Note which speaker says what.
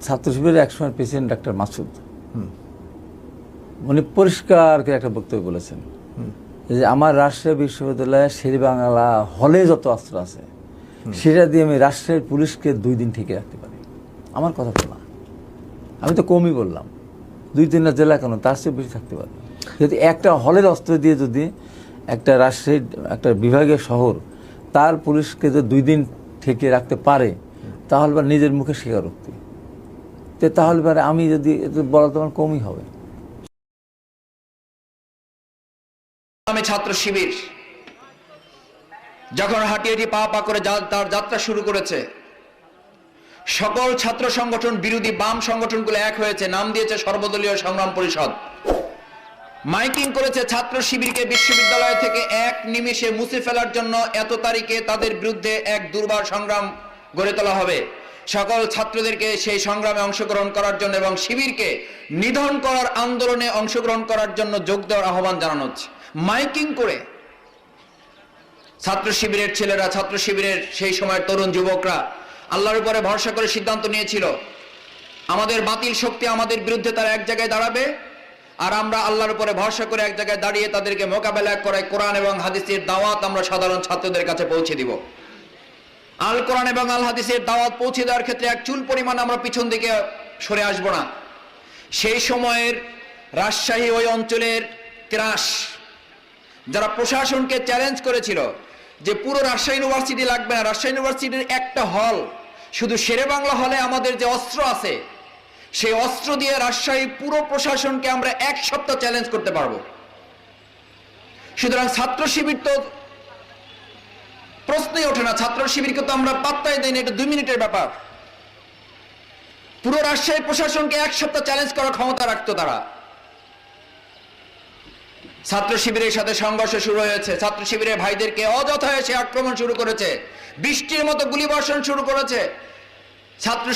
Speaker 1: ছাত্র শিবিরের একসময় প্রেসিডেন্ট ডাক্তার মাসুদ উনি পরিষ্কার করে একটা বক্তব্য বলেছেন যে আমার রাজশাহী বিশ্ববিদ্যালয়ে শেরেবাংলা হলে যত অস্ত্র আছে সেটা দিয়ে আমি রাজশাহীর পুলিশকে 2 দিন ঠিক রাখতে পারি। আমার কথা বলা, আমি তো কমই বললাম, 2-3টা জেলা কেন, তার চেয়ে বেশি থাকতে পারে। যদি একটা হলের অস্ত্র দিয়ে যদি একটা রাজশাহীর একটা বিভাগীয় শহর তার পুলিশকে যদি 2 দিন ঠেকে রাখতে পারে, তাহলে বা নিজের মুখে স্বীকারোক্তি, তাহলে আমি যদি বলা তোমার কমই হবে।
Speaker 2: আমি ছাত্র শিবির যখন হাঁটিয়ে পা পা করে তার যাত্রা শুরু করেছে, সকল ছাত্র সংগঠন বিরোধী বাম সংগঠনগুলো এক হয়েছে, নাম দিয়েছে সর্বদলীয় সংগ্রাম পরিষদ। মাইকিং করেছে ছাত্র শিবিরকে বিশ্ববিদ্যালয় থেকে এক নিমেষে মুছে ফেলার জন্য এত তারিখে তাদের বিরুদ্ধে এক দুর্বার সংগ্রাম গড়ে তোলা হবে। সকল ছাত্রদেরকে সেই সংগ্রামে অংশগ্রহণ করার জন্য এবং শিবিরকে নিধন করার আন্দোলনে অংশগ্রহণ করার জন্য যোগ দেওয়ার আহ্বান জানানো হচ্ছে। মাইকিং করে ছাত্র শিবিরের ছেলেরা, ছাত্র শিবিরের সেই সময়ের তরুণ যুবকরা আল্লাহর উপরে ভরসা করে সিদ্ধান্ত নিয়েছিল আমাদের বাতিল শক্তি আমাদের বিরুদ্ধে তারা এক জায়গায় দাঁড়াবে, আর আমরা আল্লাহর উপরে ভরসা করে এক জায়গায় দাঁড়িয়ে তাদেরকে মোকাবেলা করে কোরআন এবং হাদিসের দাওয়াত আমরা সাধারণ ছাত্রদের কাছে পৌঁছে দিব। আল কোরআন এবং আল হাদিসের দাওয়াত পৌঁছে দেওয়ার ক্ষেত্রে এক চুল পরিমাণ আমরা পিছন দিকে সরে আসব না। সেই সময়ের রাজশাহী ওই অঞ্চলের ত্রাস যারা প্রশাসনকে চ্যালেঞ্জ করেছিল যে পুরো রাজশাহী ইউনিভার্সিটি লাগবে না, রাজশাহী ইউনিভার্সিটির একটা হল, শুধু শেরেবাংলা হলে আমাদের যে অস্ত্র আছে সেই অস্ত্র দিয়ে রাজশাহী পুরো প্রশাসনকে আমরা 1 সপ্তাহ চ্যালেঞ্জ করতে পারবো। সুতরাং ছাত্র শিবির তো প্রশ্নই ওঠে না, ছাত্র শিবিরকে তো আমরা পাত্তাই দেই না, এটা 2 মিনিটের ব্যাপার। পুরো রাজশাহী প্রশাসনকে 1 সপ্তাহ চ্যালেঞ্জ করার ক্ষমতা রাখতো তারা। ছাত্র শিবিরের সাথে সংঘর্ষ শুরু হয়েছে, ছাত্র শিবিরের ভাইদেরকে অযথা এসে আক্রমণ শুরু করেছে, বৃষ্টির মতো গুলিবর্ষণ শুরু করেছে। ছাত্র